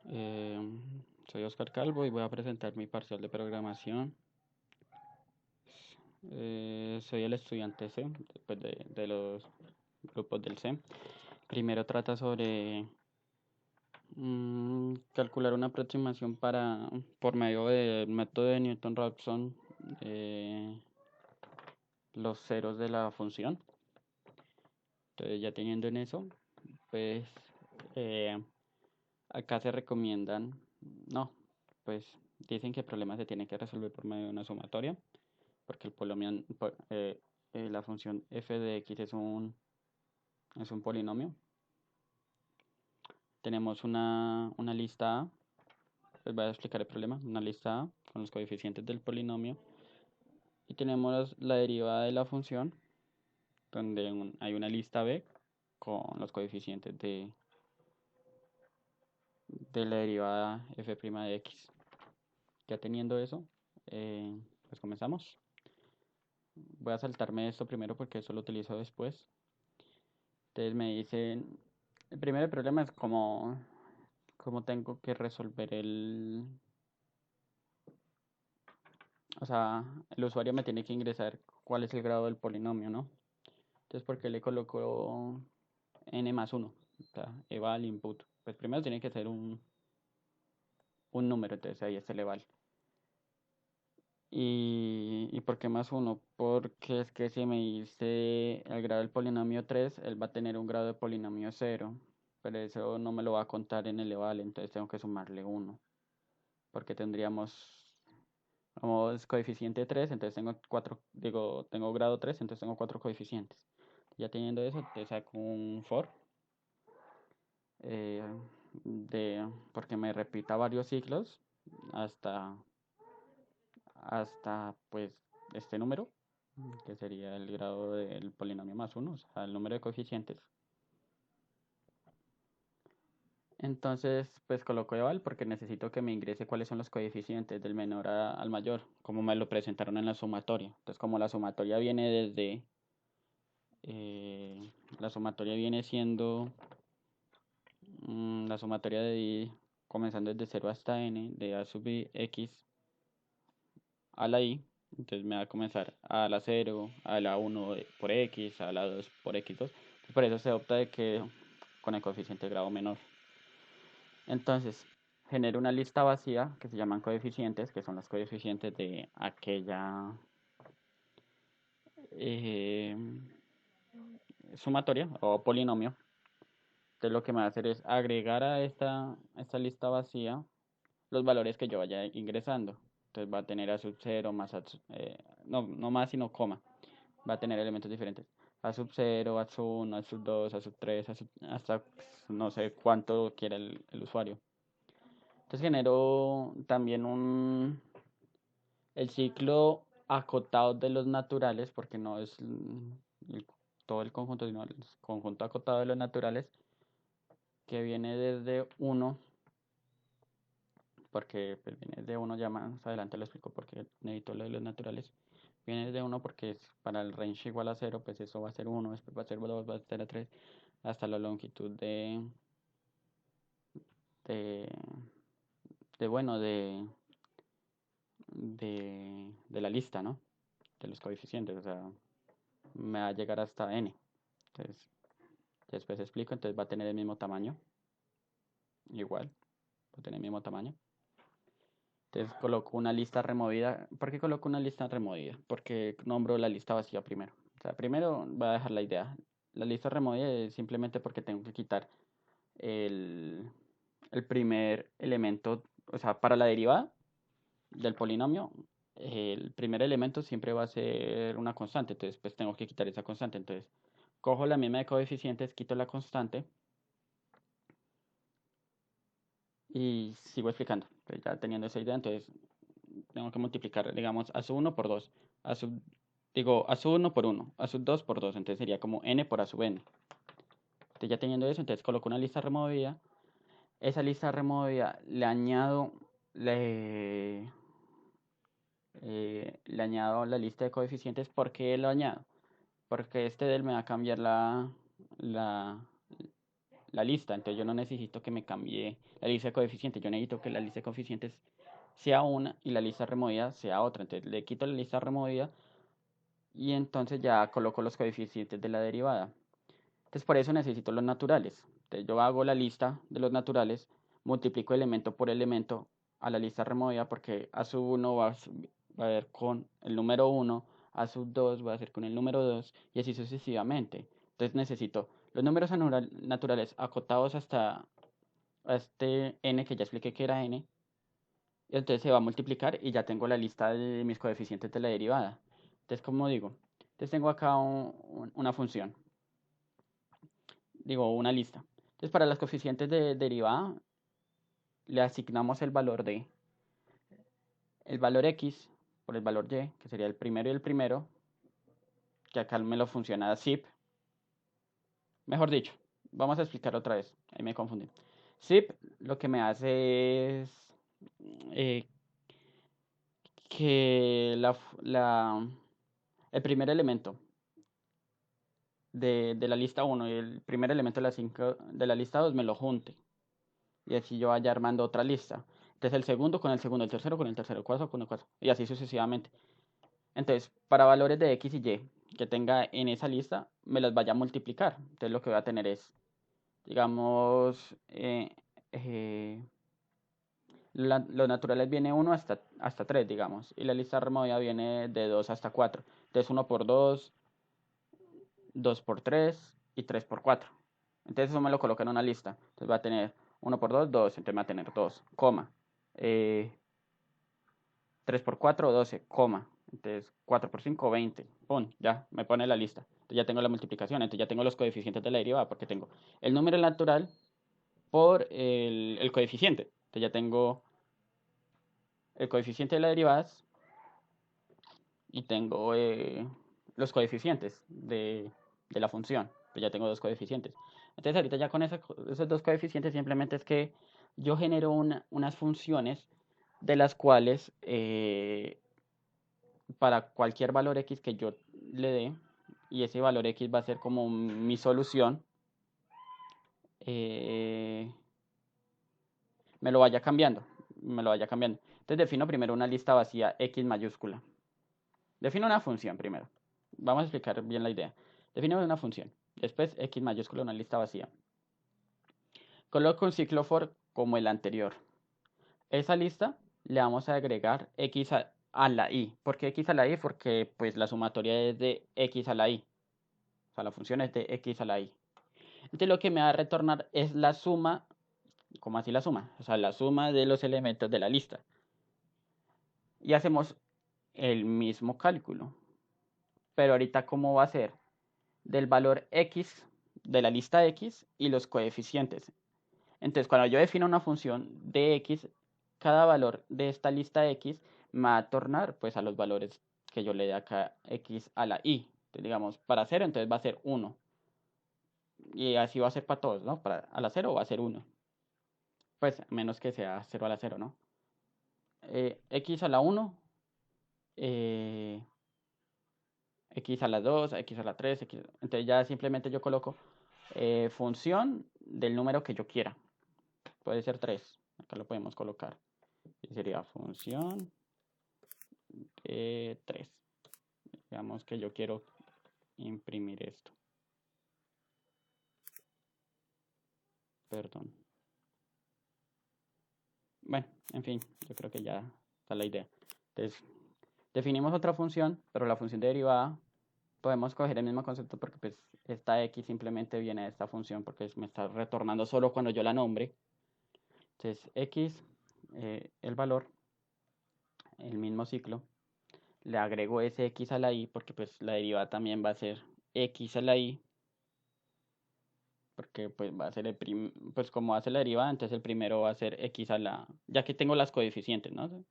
Eh, Soy Oscar Calvo y voy a presentar mi parcial de programación. Soy el estudiante C, pues, de los grupos del C. Primero trata sobre calcular una aproximación por medio del método de Newton-Raphson, los ceros de la función. Entonces, ya teniendo en eso, pues eh, acá se recomiendan, no, pues dicen que el problema se tiene que resolver por medio de una sumatoria, porque la función f de x es un polinomio. Tenemos una lista A, les voy a explicar el problema, una lista A con los coeficientes del polinomio, y tenemos la derivada de la función, donde hay una lista B con los coeficientes de la derivada f' de x. Ya teniendo eso, pues comenzamos. Voy a saltarme esto primero porque eso lo utilizo después. Entonces me dicen, el primer problema es cómo tengo que resolver o sea, el usuario me tiene que ingresar cuál es el grado del polinomio, ¿no? Entonces, ¿por qué le coloco n más 1? O sea, eval input. Pues primero tiene que ser un número, entonces ahí está el eval. ¿Y por qué más 1? Porque es que si me dice el grado del polinomio 3, él va a tener un grado de polinomio 0, pero eso no me lo va a contar en el eval, entonces tengo que sumarle 1, porque vamos, coeficiente 3, entonces tengo 4, digo, tengo grado 3, entonces tengo 4 coeficientes. Ya teniendo eso, te saco un for, eh, porque me repita varios ciclos hasta, hasta pues este número, que sería el grado del polinomio más 1, o sea, el número de coeficientes. Entonces, pues coloco eval porque necesito que me ingrese cuáles son los coeficientes del menor al mayor, como me lo presentaron en la sumatoria. Entonces, como la sumatoria viene siendo la sumatoria de I, comenzando desde 0 hasta n, de a sub x a la i, entonces me va a comenzar a la 0, a la 1 por x, a la 2 por x2. Por eso se opta de que con el coeficiente de grado menor. Entonces, genero una lista vacía que se llaman coeficientes, que son los coeficientes de aquella eh, sumatoria o polinomio. Entonces, lo que me va a hacer es agregar a esta lista vacía los valores que yo vaya ingresando. Entonces, va a tener a sub 0 más no más, sino coma. Va a tener elementos diferentes. A sub 0, a sub 1, a sub 2, a sub 3, hasta no sé cuánto quiera el usuario. Entonces genero también el ciclo acotado de los naturales, porque no es todo el conjunto, sino el conjunto acotado de los naturales, que viene desde 1, porque pues, viene de 1, ya más adelante lo explico porque necesito lo de los naturales. Viene desde 1 porque es para el range igual a 0, pues eso va a ser 1, después va a ser 2, va a ser 3, hasta la longitud de, bueno, de la lista, ¿no? De los coeficientes, o sea, me va a llegar hasta n. Entonces, después explico, entonces va a tener el mismo tamaño, igual, va a tener el mismo tamaño. Entonces coloco una lista removida. ¿Por qué coloco una lista removida? Porque nombro la lista vacía primero. O sea, primero voy a dejar la idea. La lista removida es simplemente porque tengo que quitar el, el primer elemento, o sea, para la derivada del polinomio, el primer elemento siempre va a ser una constante, entonces pues tengo que quitar esa constante. Entonces cojo la misma de coeficientes, quito la constante y sigo explicando. Entonces, ya teniendo esa idea, entonces tengo que multiplicar, digamos, a sub 1 por 2, a sub 1 por 1, a sub 2 por 2, entonces sería como n por a sub n. Entonces ya teniendo eso, entonces coloco una lista removida. Esa lista removida le añado la lista de coeficientes. ¿Por qué lo añado? Porque este del me va a cambiar la, la lista, entonces yo no necesito que me cambie la lista de coeficientes, yo necesito que la lista de coeficientes sea una y la lista removida sea otra, entonces le quito la lista removida y entonces ya coloco los coeficientes de la derivada. Entonces por eso necesito los naturales. Entonces yo hago la lista de los naturales, multiplico elemento por elemento a la lista removida porque a sub 1 va a ver con el número 1, a sub 2 va a ser con el número 2 y así sucesivamente. Entonces necesito los números naturales acotados hasta este n que ya expliqué que era n. Y entonces se va a multiplicar y ya tengo la lista de mis coeficientes de la derivada. Entonces, como digo, entonces tengo acá una función, digo una lista. Entonces, para los coeficientes de derivada, le asignamos el valor x por el valor y, que sería el primero y el primero, que acá me lo funciona zip. Mejor dicho, vamos a explicar otra vez, ahí me confundí. Zip lo que me hace es eh, que el primer elemento de la lista 1 y el primer elemento de la lista 2 me lo junte. Y así yo vaya armando otra lista. Entonces el segundo con el segundo, el tercero con el tercero, el cuarto con el cuarto. Y así sucesivamente. Entonces, para valores de X y Y que tenga en esa lista, me las vaya a multiplicar. Entonces lo que voy a tener es, digamos, los naturales viene 1 hasta 3, digamos. Y la lista removida viene de 2 hasta 4. Entonces 1 por 2, 2 por 3 y 3 por 4. Entonces eso me lo coloca en una lista. Entonces va a tener 1 por 2, 2. Entonces va a tener 2, coma. 3 por 4, 12, coma. Entonces 4 por 5, 20. Pum, ya me pone la lista. Entonces ya tengo la multiplicación. Entonces ya tengo los coeficientes de la derivada porque tengo el número natural por el coeficiente. Entonces ya tengo el coeficiente de las derivadas y tengo los coeficientes de la función. Entonces ya tengo dos coeficientes. Entonces ahorita ya con esos dos coeficientes simplemente es que yo genero unas funciones de las cuales para cualquier valor x que yo le dé, y ese valor x va a ser como mi solución, eh, me lo vaya cambiando, me lo vaya cambiando. Entonces defino primero una lista vacía x mayúscula. Defino una función primero. Vamos a explicar bien la idea. Defino una función. Después x mayúscula, una lista vacía. Coloco un ciclo for como el anterior. Esa lista le vamos a agregar x a la y. ¿Por qué x a la y? Porque pues la sumatoria es de x a la y. O sea, la función es de x a la y. Entonces lo que me va a retornar es la suma, ¿cómo así la suma? O sea, la suma de los elementos de la lista. Y hacemos el mismo cálculo. Pero ahorita, ¿cómo va a ser? Del valor x de la lista x y los coeficientes. Entonces, cuando yo defino una función de x, cada valor de esta lista x me va a tornar pues a los valores que yo le dé acá x a la y. Entonces, digamos, para 0 entonces va a ser 1. Y así va a ser para todos, ¿no? Para a la 0 va a ser 1. Pues menos que sea 0 a la 0, ¿no? X a la 1, eh, x a la 2, x a la 3, x... entonces ya simplemente yo coloco función del número que yo quiera. Puede ser 3, acá lo podemos colocar. Y sería función 3. Digamos que yo quiero imprimir esto. Perdón. Bueno, en fin, yo creo que ya está la idea. Entonces, definimos otra función, pero la función de derivada podemos coger el mismo concepto porque pues esta x simplemente viene de esta función porque me está retornando solo cuando yo la nombre. Entonces, x, el valor, el mismo ciclo, le agrego ese x a la y porque pues la derivada también va a ser x a la y porque pues va a ser pues como hace la derivada, entonces el primero va a ser x a la, ya que tengo las coeficientes, ¿no?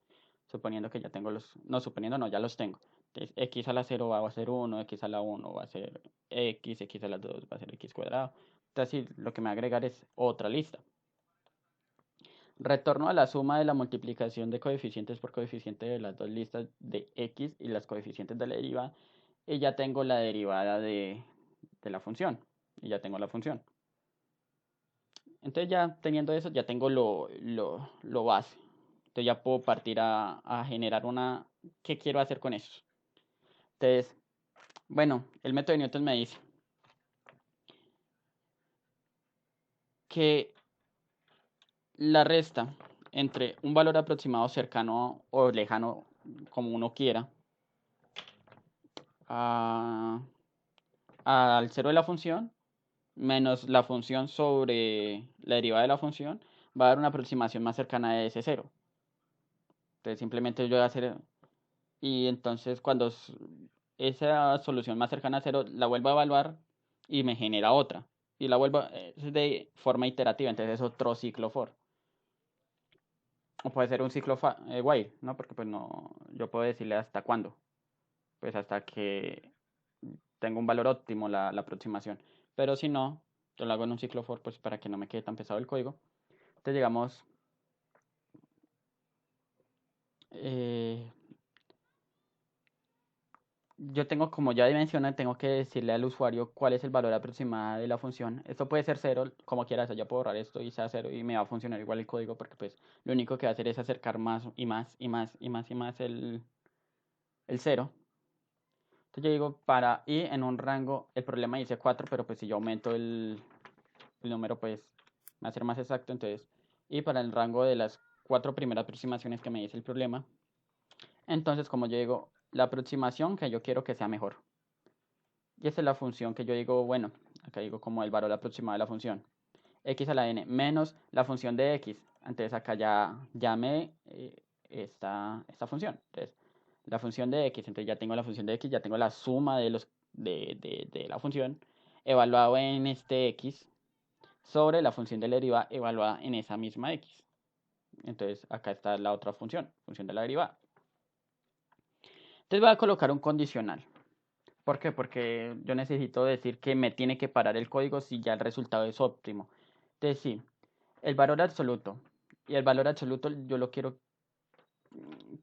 Suponiendo que ya tengo no suponiendo, no, ya los tengo. Entonces x a la 0 va a ser 1, x a la 1 va a ser x a la 2 va a ser x cuadrado. Entonces lo que me va a agregar es otra lista. Retorno a la suma de la multiplicación de coeficientes por coeficiente de las dos listas de x y las coeficientes de la derivada. Y ya tengo la derivada de la función. Y ya tengo la función. Entonces ya teniendo eso, ya tengo lo base. Entonces ya puedo partir a generar una... ¿Qué quiero hacer con eso? Entonces, bueno, el método de Newton me dice que la resta entre un valor aproximado cercano o lejano, como uno quiera, al cero de la función, menos la función sobre la derivada de la función, va a dar una aproximación más cercana de ese cero. Entonces simplemente yo voy a hacer... Y entonces cuando esa solución más cercana a cero la vuelvo a evaluar y me genera otra. Y la vuelvo es de forma iterativa, entonces es otro ciclo for. O puede ser un ciclo while, ¿no? Porque pues no, yo puedo decirle hasta cuándo. Pues hasta que tenga un valor óptimo la aproximación. Pero si no, yo lo hago en un ciclo for, pues para que no me quede tan pesado el código. Entonces digamos, eh, yo tengo, como ya mencioné, tengo que decirle al usuario cuál es el valor aproximado de la función. Esto puede ser cero, como quieras, ya puedo borrar esto y sea cero y me va a funcionar igual el código porque pues lo único que va a hacer es acercar más y más y más y más y más el cero. Entonces yo digo para y en un rango, el problema dice 4, pero pues si yo aumento el número pues va a ser más exacto. Entonces, y para el rango de las 4 primeras aproximaciones que me dice el problema, entonces como yo digo, la aproximación que yo quiero que sea mejor. Y esta es la función que yo digo, bueno, acá digo como el valor aproximado de la función. X a la n menos la función de x. Entonces acá ya me esta función. Entonces, la función de x, entonces ya tengo la función de x, ya tengo la suma de la función evaluado en este x sobre la función de la derivada evaluada en esa misma x. Entonces acá está la otra función de la derivada. Entonces voy a colocar un condicional. ¿Por qué? Porque yo necesito decir que me tiene que parar el código si ya el resultado es óptimo. Entonces sí, el valor absoluto. Y el valor absoluto yo lo quiero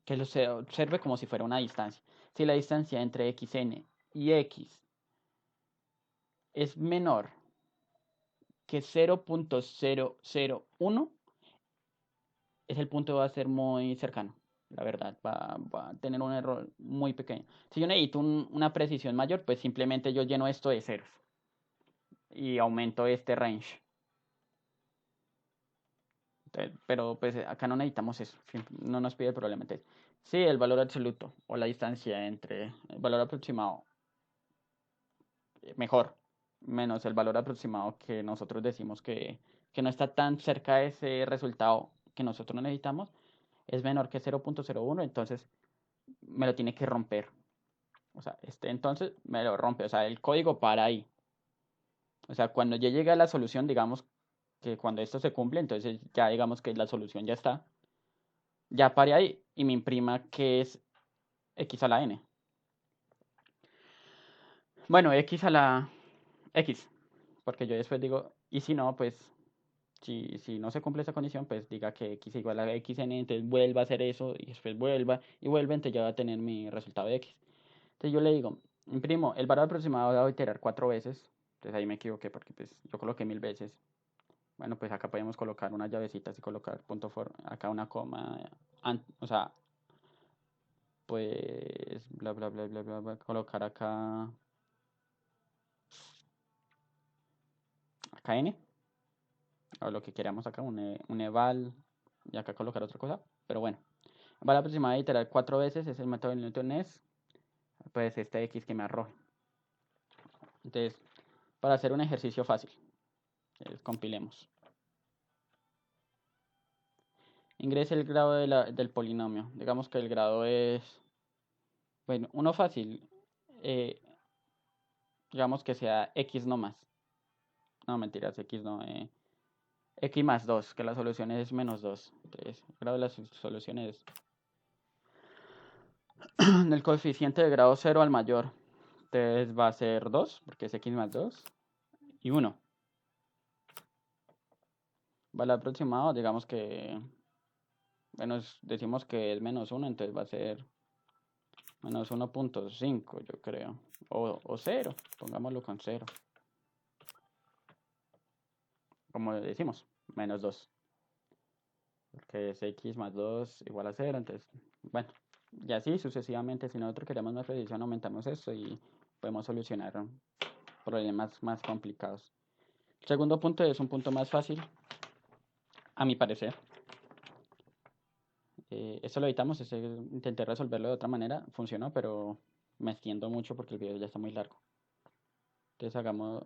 que lo se observe como si fuera una distancia. Si la distancia entre xn y x es menor que 0.001, es el punto que va a ser muy cercano. La verdad, va a tener un error muy pequeño. Si yo necesito una precisión mayor, pues simplemente yo lleno esto de ceros y aumento este range. Entonces, pero pues acá no necesitamos eso, no nos pide el problema. Entonces, sí, el valor absoluto o la distancia entre el valor aproximado mejor, menos el valor aproximado que nosotros decimos que no está tan cerca de ese resultado que nosotros necesitamos, es menor que 0.01, entonces me lo tiene que romper. O sea, entonces me lo rompe, o sea, el código para ahí. O sea, cuando ya llegue a la solución, digamos que cuando esto se cumple, entonces ya digamos que la solución ya está, ya pare ahí y me imprima que es x a la n. Bueno, x a la x, porque yo después digo, y si no, pues si no se cumple esa condición, pues diga que x igual a xn, entonces vuelva a hacer eso y después vuelva y vuelve, entonces ya va a tener mi resultado de x. Entonces yo le digo, imprimo, el valor aproximado va a iterar 4 veces, entonces ahí me equivoqué porque pues yo coloqué 1000 veces. Bueno, pues acá podemos colocar unas llavecitas y colocar punto for, acá una coma, o sea, pues bla bla bla bla bla, bla colocar acá n, o lo que queramos acá, un eval, y acá colocar otra cosa, pero bueno. Vale aproximada de iterar 4 veces, es el método de Newton-Ness, pues este x que me arroje. Entonces, para hacer un ejercicio fácil, compilemos. Ingrese el grado del polinomio. Digamos que el grado es, bueno, uno fácil. eh, digamos que sea x no más. No, mentiras, x no. X más 2, que la solución es menos 2. Entonces, el grado de las soluciones el coeficiente de grado 0 al mayor. Entonces va a ser 2, porque es x más 2. Y 1. Vale aproximado, digamos que, bueno, decimos que es menos 1, entonces va a ser menos 1.5, yo creo. O 0, pongámoslo con 0. como decimos, menos 2. Porque es x más 2 igual a 0. Entonces, bueno, y así sucesivamente. Si nosotros queremos más precisión, aumentamos esto y podemos solucionar problemas más complicados. El segundo punto es un punto más fácil, a mi parecer. Esto lo editamos, intenté resolverlo de otra manera, funcionó, pero me extiendo mucho porque el video ya está muy largo. Entonces hagamos,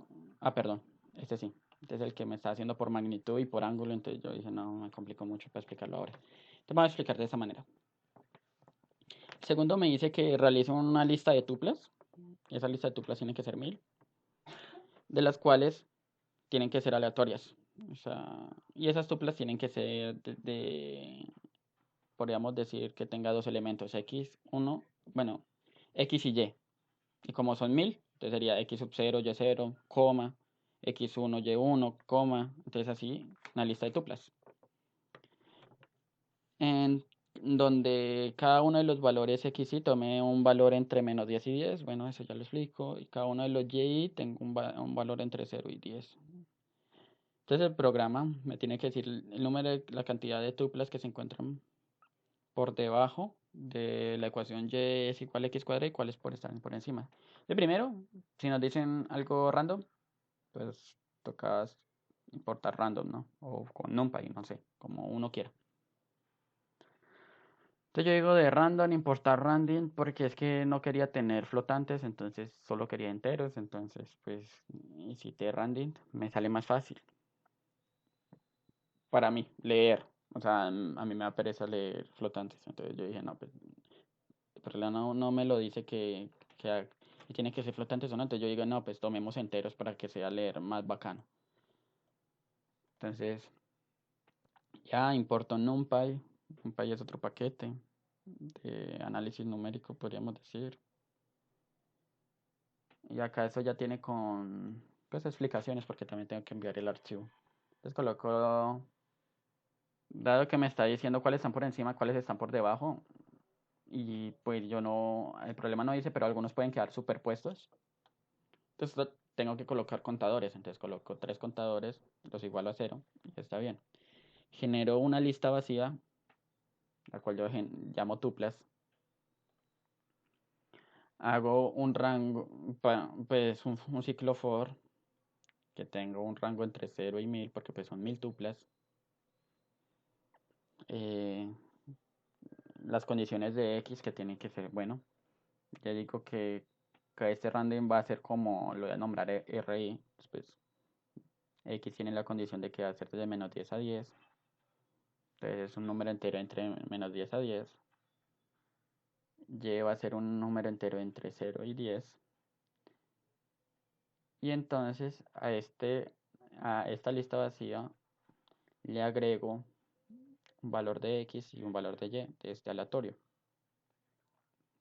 perdón, este sí, este es el que me está haciendo por magnitud y por ángulo, entonces yo dije, no, me complico mucho para explicarlo ahora. Entonces voy a explicar de esta manera. Segundo me dice que realizo una lista de tuplas, esa lista de tuplas tiene que ser 1000, de las cuales tienen que ser aleatorias. O sea, y esas tuplas tienen que ser podríamos decir que tenga dos elementos, x1, bueno, x y y. Y como son 1000, entonces sería x sub 0, y0, coma, x1, y1, coma. Entonces así, una lista de tuplas. En donde cada uno de los valores x y tome un valor entre menos 10 y 10. Bueno, eso ya lo explico. Y cada uno de los y tengo un valor entre 0 y 10. Entonces el programa me tiene que decir el número, la cantidad de tuplas que se encuentran por debajo de la ecuación y es igual a x cuadrado y cuáles están por encima. De primero, si nos dicen algo random, pues toca importar random, ¿no? O con NumPy, no sé, como uno quiera. Entonces yo digo de random, importar random, porque es que no quería tener flotantes, entonces solo quería enteros, entonces pues hiciste random, me sale más fácil. Para mí, leer. O sea, a mí me da pereza leer flotantes. Entonces yo dije, no, pues, pero no me lo dice que tiene que ser flotantes o no. Entonces yo digo, no, pues tomemos enteros para que sea leer más bacano. Entonces, ya importo NumPy. NumPy es otro paquete de análisis numérico, podríamos decir. Y acá eso ya tiene con, pues, explicaciones porque también tengo que enviar el archivo. Entonces coloco, dado que me está diciendo cuáles están por encima, cuáles están por debajo, y pues yo no, el problema no dice, pero algunos pueden quedar superpuestos. Entonces tengo que colocar contadores, entonces coloco 3 contadores, los igualo a 0 y está bien. Genero una lista vacía, la cual yo llamo tuplas. Hago un rango, pues un ciclo for, que tengo un rango entre 0 y 1000, porque pues son 1000 tuplas. Las condiciones de x que tienen que ser, bueno, ya digo que este random va a ser como, lo voy a nombrar RI, después x tiene la condición de que va a ser de menos 10 a 10. Entonces es un número entero entre menos 10 a 10. Y va a ser un número entero entre 0 y 10. Y entonces a esta lista vacía le agrego un valor de x y un valor de y de este aleatorio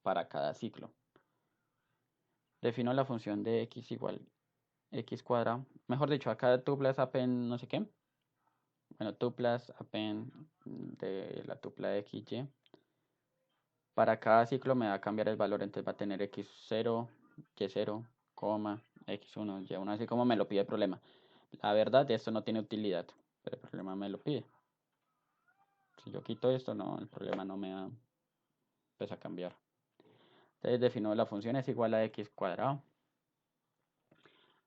para cada ciclo. Defino la función de x igual x cuadrado. Mejor dicho, acá tuplas append no sé qué. Bueno, tuplas append de la tupla de x, y. Para cada ciclo me va a cambiar el valor, entonces va a tener x0, y0, x1, y1, así como me lo pide el problema. La verdad, esto no tiene utilidad, pero el problema me lo pide. Si yo quito esto, no, el problema no me va pues, a cambiar. Entonces defino la función es igual a x cuadrado.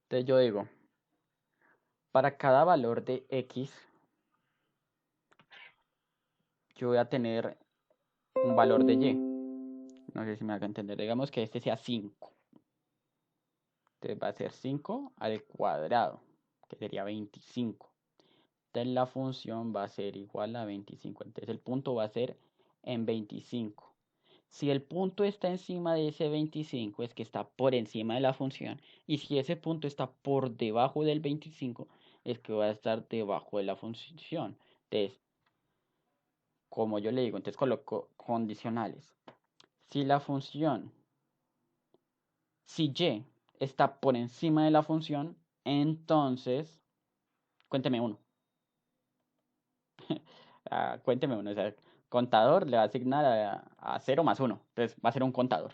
Entonces yo digo, para cada valor de x, yo voy a tener un valor de y. No sé si me haga entender. Digamos que este sea 5. Entonces va a ser 5 al cuadrado, que sería 25. Entonces la función va a ser igual a 25. Entonces el punto va a ser en 25. Si el punto está encima de ese 25, es que está por encima de la función. Y si ese punto está por debajo del 25, es que va a estar debajo de la función. Entonces, como yo le digo, entonces coloco condicionales. Si la función, si y está por encima de la función, entonces, cuénteme uno. Cuénteme uno. O sea, contador le va a asignar a 0 más 1. Entonces va a ser un contador.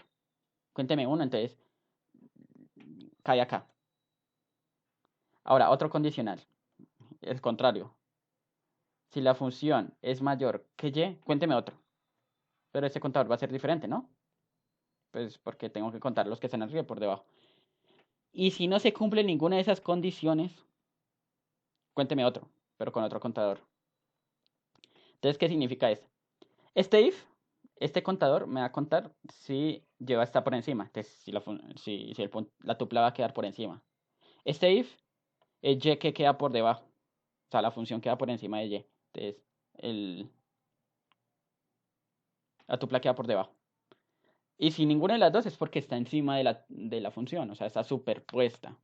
Cuénteme uno, entonces cae acá. Ahora, otro condicional. el contrario. Si la función es mayor que y, cuénteme otro. Pero ese contador va a ser diferente, ¿no? Pues porque tengo que contar los que están arriba y por debajo. Y si no se cumple ninguna de esas condiciones, cuénteme otro, pero con otro contador. Entonces, ¿qué significa esto? Este if, este contador me va a contar si lleva está por encima. Entonces, si la tupla va a quedar por encima. Este if es y que queda por debajo. O sea, la función queda por encima de y. Entonces, el, la tupla queda por debajo. Y si ninguna de las dos es porque está encima de la función, o sea, está superpuesta.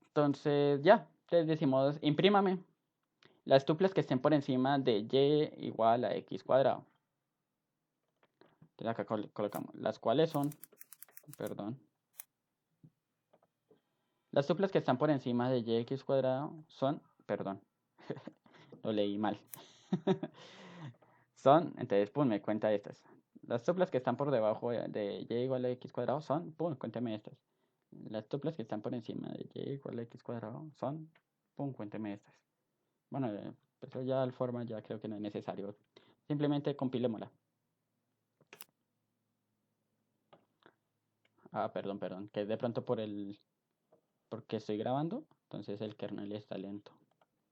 Entonces, ya, entonces decimos, imprímame las tuplas que estén por encima de y igual a x cuadrado. Entonces acá colocamos las cuales son, perdón, las tuplas que están por encima de yx cuadrado son, perdón, lo leí mal. Son, entonces, pum, me cuenta estas. Las tuplas que están por debajo de y igual a x cuadrado son, pum, cuénteme estas. Las tuplas que están por encima de y igual a x cuadrado son, pum, cuénteme estas. Bueno, pues ya al forma ya creo que no es necesario. Simplemente compilémosla. Ah, perdón, que es de pronto porque estoy grabando, entonces el kernel está lento.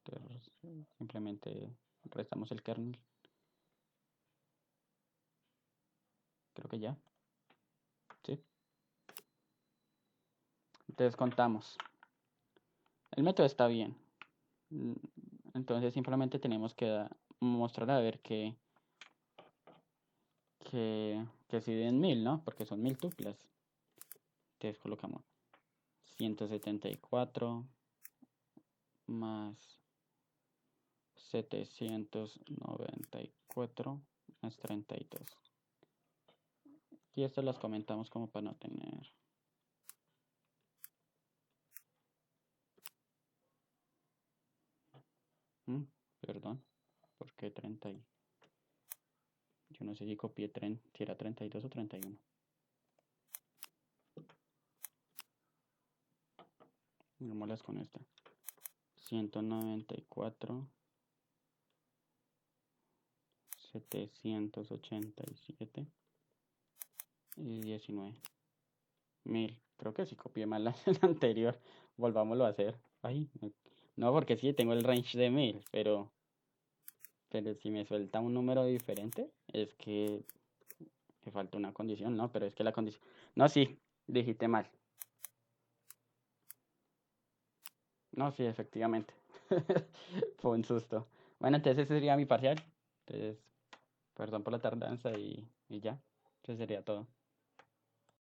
Entonces, simplemente restamos el kernel. Creo que ya. ¿Sí? Entonces contamos. El método está bien. Entonces simplemente tenemos que mostrar a ver que si den 1000, ¿no? Porque son 1000 tuplas. Entonces colocamos 174 más 794 más 32. Y estas las comentamos como para no tener. Perdón, ¿por qué 30? Yo no sé si copié si era 32 o 31. Miremoslas con esta. 194, 787 y 19. 1000. Creo que sí copié mal la anterior. Volvámoslo a hacer. Ay, no, porque sí tengo el range de 1000, pero si me suelta un número diferente, es que me falta una condición, ¿no? Pero es que la condición. No, sí, dijiste mal. No, sí, efectivamente. Fue un susto. Bueno, entonces ese sería mi parcial. Entonces, perdón por la tardanza y ya. Eso sería todo.